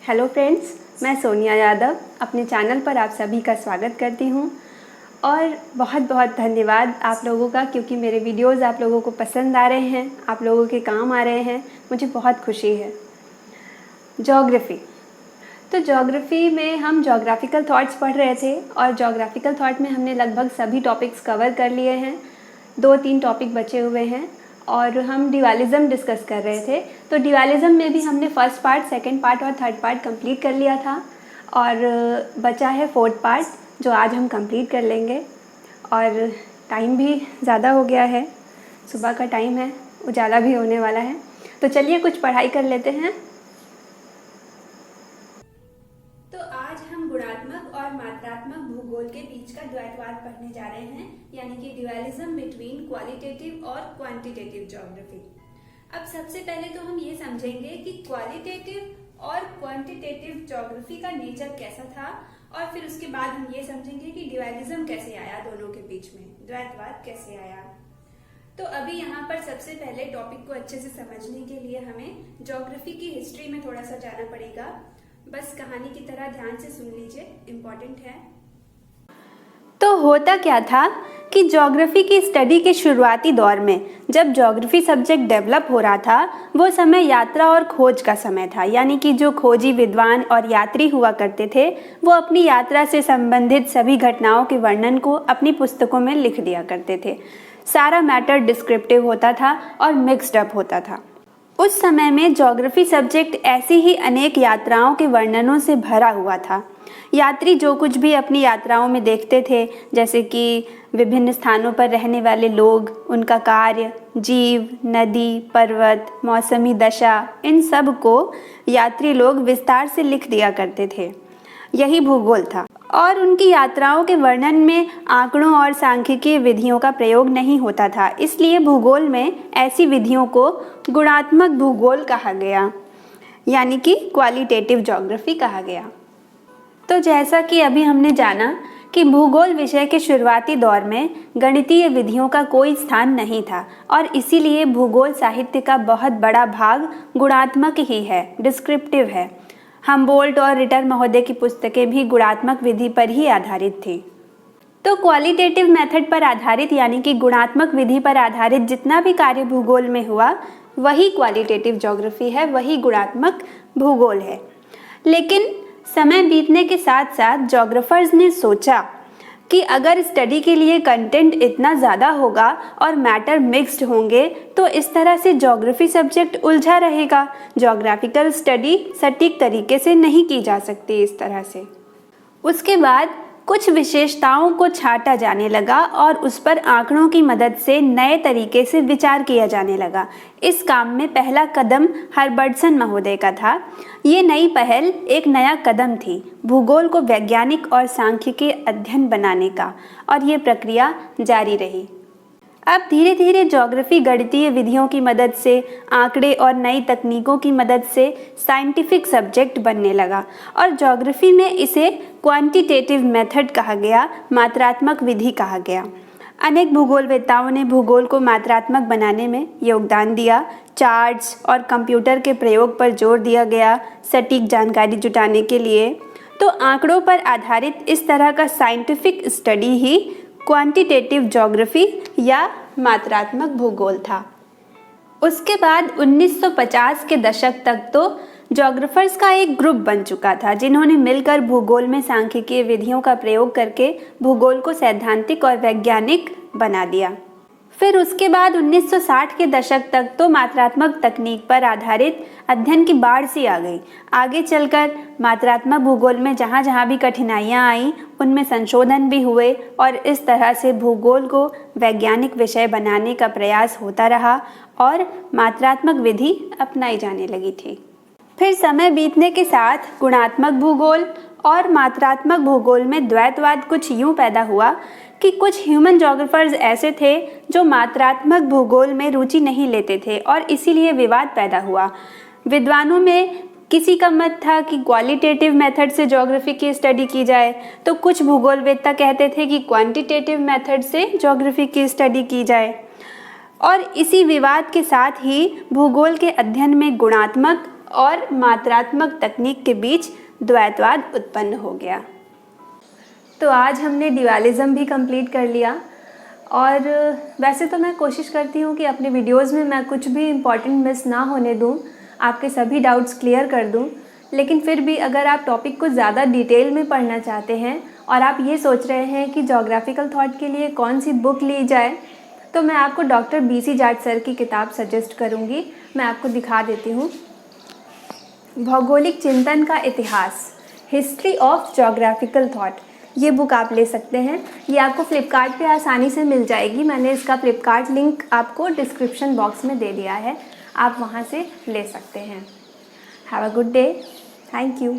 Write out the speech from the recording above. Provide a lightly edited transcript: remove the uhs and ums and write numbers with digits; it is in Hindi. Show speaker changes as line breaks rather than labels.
हेलो फ्रेंड्स, मैं सोनिया यादव अपने चैनल पर आप सभी का स्वागत करती हूँ और बहुत बहुत धन्यवाद आप लोगों का, क्योंकि मेरे वीडियोस आप लोगों को पसंद आ रहे हैं, आप लोगों के काम आ रहे हैं। मुझे बहुत खुशी है। ज्योग्राफी, तो ज्योग्राफी में हम ज्योग्राफिकल थॉट्स पढ़ रहे थे और ज्योग्राफिकल थॉट में हमने लगभग सभी टॉपिक्स कवर कर लिए हैं। 2-3 टॉपिक बचे हुए हैं और हम ड्यूअलिज्म डिस्कस कर रहे थे। तो ड्यूअलिज्म में भी हमने फर्स्ट पार्ट, सेकंड पार्ट और थर्ड पार्ट कंप्लीट कर लिया था और बचा है फोर्थ पार्ट, जो आज हम कंप्लीट कर लेंगे। और टाइम भी ज़्यादा हो गया है, सुबह का टाइम है, उजाला भी होने वाला है। तो चलिए कुछ पढ़ाई कर लेते हैं। तो आज हम गुणात्मक और मात्रात्मक भूगोल के बीच का द्वैतवाद पढ़ने जा रहे हैं, यानी कि ड्यूअलिज्म बिटवीन क्वालिटेटिव और क्वांटिटेटिव ज्योग्राफी। अब सबसे पहले तो हम ये समझेंगे कि क्वालिटेटिव और क्वांटिटेटिव ज्योग्राफी का नेचर कैसा था, और फिर उसके बाद हम ये समझेंगे कि ड्यूअलिज्म कैसे आया, दोनों के बीच में द्वैतवाद कैसे आया। तो अभी यहाँ पर सबसे पहले टॉपिक को अच्छे से समझने के लिए हमें ज्योग्राफी की हिस्ट्री में थोड़ा सा जाना पड़ेगा। बस कहानी की तरह ध्यान से सुन लीजिए, इम्पोर्टेंट है। तो होता क्या था कि ज्योग्राफी की स्टडी के शुरुआती दौर में जब ज्योग्राफी सब्जेक्ट डेवलप हो रहा था, वो समय यात्रा और खोज का समय था। यानी कि जो खोजी विद्वान और यात्री हुआ करते थे, वो अपनी यात्रा से संबंधित सभी घटनाओं के वर्णन को अपनी पुस्तकों में लिख दिया करते थे। सारा मैटर डिस्क्रिप्टिव होता था और मिक्सड अप होता था। उस समय में ज्योग्राफी सब्जेक्ट ऐसी ही अनेक यात्राओं के वर्णनों से भरा हुआ था। यात्री जो कुछ भी अपनी यात्राओं में देखते थे, जैसे कि विभिन्न स्थानों पर रहने वाले लोग, उनका कार्य, जीव, नदी, पर्वत, मौसमी दशा, इन सब को यात्री लोग विस्तार से लिख दिया करते थे। यही भूगोल था। और उनकी यात्राओं के वर्णन में आंकड़ों और सांख्यिकीय विधियों का प्रयोग नहीं होता था, इसलिए भूगोल में ऐसी विधियों को गुणात्मक भूगोल कहा गया, यानी कि क्वालिटेटिव ज्योग्राफी कहा गया। तो जैसा कि अभी हमने जाना कि भूगोल विषय के शुरुआती दौर में गणितीय विधियों का कोई स्थान नहीं था और इसीलिए भूगोल साहित्य का बहुत बड़ा भाग गुणात्मक ही है, डिस्क्रिप्टिव है। हमबोल्ट और रिटर महोदय की पुस्तकें भी गुणात्मक विधि पर ही आधारित थी। तो क्वालिटेटिव मेथड पर आधारित, यानी कि गुणात्मक विधि पर आधारित जितना भी कार्य भूगोल में हुआ, वही क्वालिटेटिव ज्योग्राफी है, वही गुणात्मक भूगोल है। लेकिन समय बीतने के साथ साथ ज्योग्राफर्स ने सोचा कि अगर स्टडी के लिए कंटेंट इतना ज़्यादा होगा और मैटर मिक्स्ड होंगे, तो इस तरह से ज्योग्राफी सब्जेक्ट उलझा रहेगा। ज्योग्राफिकल स्टडी सटीक तरीके से नहीं की जा सकती इस तरह से। उसके बाद कुछ विशेषताओं को छांटा जाने लगा और उस पर आंकड़ों की मदद से नए तरीके से विचार किया जाने लगा। इस काम में पहला कदम हर्बर्टसन महोदय का था। ये नई पहल एक नया कदम थी भूगोल को वैज्ञानिक और सांख्यिकीय अध्ययन बनाने का, और ये प्रक्रिया जारी रही। अब धीरे धीरे ज्योग्राफी गणितीय विधियों की मदद से, आंकड़े और नई तकनीकों की मदद से साइंटिफिक सब्जेक्ट बनने लगा और ज्योग्राफी में इसे क्वांटिटेटिव मेथड कहा गया, मात्रात्मक विधि कहा गया। अनेक भूगोलवेत्ताओं ने भूगोल को मात्रात्मक बनाने में योगदान दिया। चार्ट्स और कंप्यूटर के प्रयोग पर जोर दिया गया सटीक जानकारी जुटाने के लिए। तो आंकड़ों पर आधारित इस तरह का साइंटिफिक स्टडी ही क्वांटिटेटिव ज्योग्राफी या मात्रात्मक भूगोल था। उसके बाद 1950 के दशक तक तो ज्योग्राफर्स का एक ग्रुप बन चुका था, जिन्होंने मिलकर भूगोल में सांख्यिकीय विधियों का प्रयोग करके भूगोल को सैद्धांतिक और वैज्ञानिक बना दिया। फिर उसके बाद 1960 के दशक तक तो मात्रात्मक तकनीक पर आधारित अध्ययन की बाढ़ सी आ गई। आगे चलकर मात्रात्मक भूगोल में जहाँ जहाँ भी कठिनाइयाँ आईं, उनमें संशोधन भी हुए और इस तरह से भूगोल को वैज्ञानिक विषय बनाने का प्रयास होता रहा और मात्रात्मक विधि अपनाई जाने लगी थी। फिर समय बीतने के साथ गुणात्मक भूगोल और मात्रात्मक भूगोल में द्वैतवाद कुछ यूँ पैदा हुआ कि कुछ ह्यूमन ज्योग्राफर्स ऐसे थे जो मात्रात्मक भूगोल में रुचि नहीं लेते थे और इसीलिए विवाद पैदा हुआ। विद्वानों में किसी का मत था कि क्वालिटेटिव मेथड से ज्योग्राफी की स्टडी की जाए, तो कुछ भूगोलवेत्ता कहते थे कि क्वांटिटेटिव मेथड से ज्योग्राफी की स्टडी की जाए। और इसी विवाद के साथ ही भूगोल के अध्ययन में गुणात्मक और मात्रात्मक तकनीक के बीच द्वैतवाद उत्पन्न हो गया। तो आज हमने ड्यूअलिज्म भी कंप्लीट कर लिया। और वैसे तो मैं कोशिश करती हूँ कि अपने वीडियोस में मैं कुछ भी इम्पॉर्टेंट मिस ना होने दूँ, आपके सभी डाउट्स क्लियर कर दूँ। लेकिन फिर भी अगर आप टॉपिक को ज़्यादा डिटेल में पढ़ना चाहते हैं और आप ये सोच रहे हैं कि ज्योग्राफिकल थॉट के लिए कौन सी बुक ली जाए, तो मैं आपको डॉक्टर BC जाट सर की किताब सजेस्ट करूँगी। मैं आपको दिखा देती हूँ। भौगोलिक चिंतन का इतिहास, हिस्ट्री ऑफ ज्योग्राफिकल थॉट, ये बुक आप ले सकते हैं। ये आपको फ्लिपकार्ट पे आसानी से मिल जाएगी। मैंने इसका फ्लिपकार्ट लिंक आपको डिस्क्रिप्शन बॉक्स में दे दिया है, आप वहाँ से ले सकते हैं। Have a good day. Thank you.